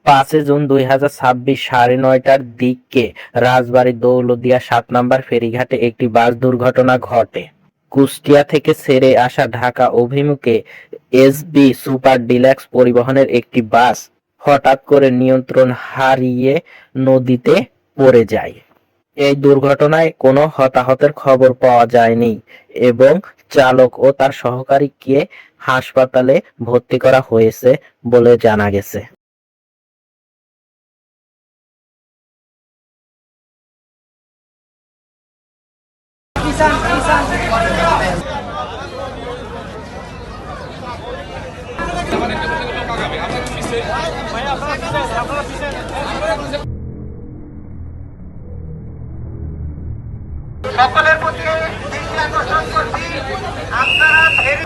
5 June 2026 9:30টার দিকে রাজবাড়ী দৌলতদিয়া 7 নম্বর ফেরিঘাটে একটি বাস দুর্ঘটনা ঘটে। কুষ্টিয়া থেকে ছেড়ে আসা ঢাকা অভিমুখে এসবি সুপার ডিলাক্স পরিবহনের একটি বাস হঠাৎ করে নিয়ন্ত্রণ হারিয়ে নদীতে পড়ে যায়। এই দুর্ঘটনায় কোনো হতাহতের খবর পাওয়া যায়নি এবং চালক ও তার সহকারীকে হাসপাতালে ভর্তি করা হয়েছে বলে জানা গেছে। সকলের প্রতি দৃষ্টি আকর্ষণ করছি, আপনারা ফেরি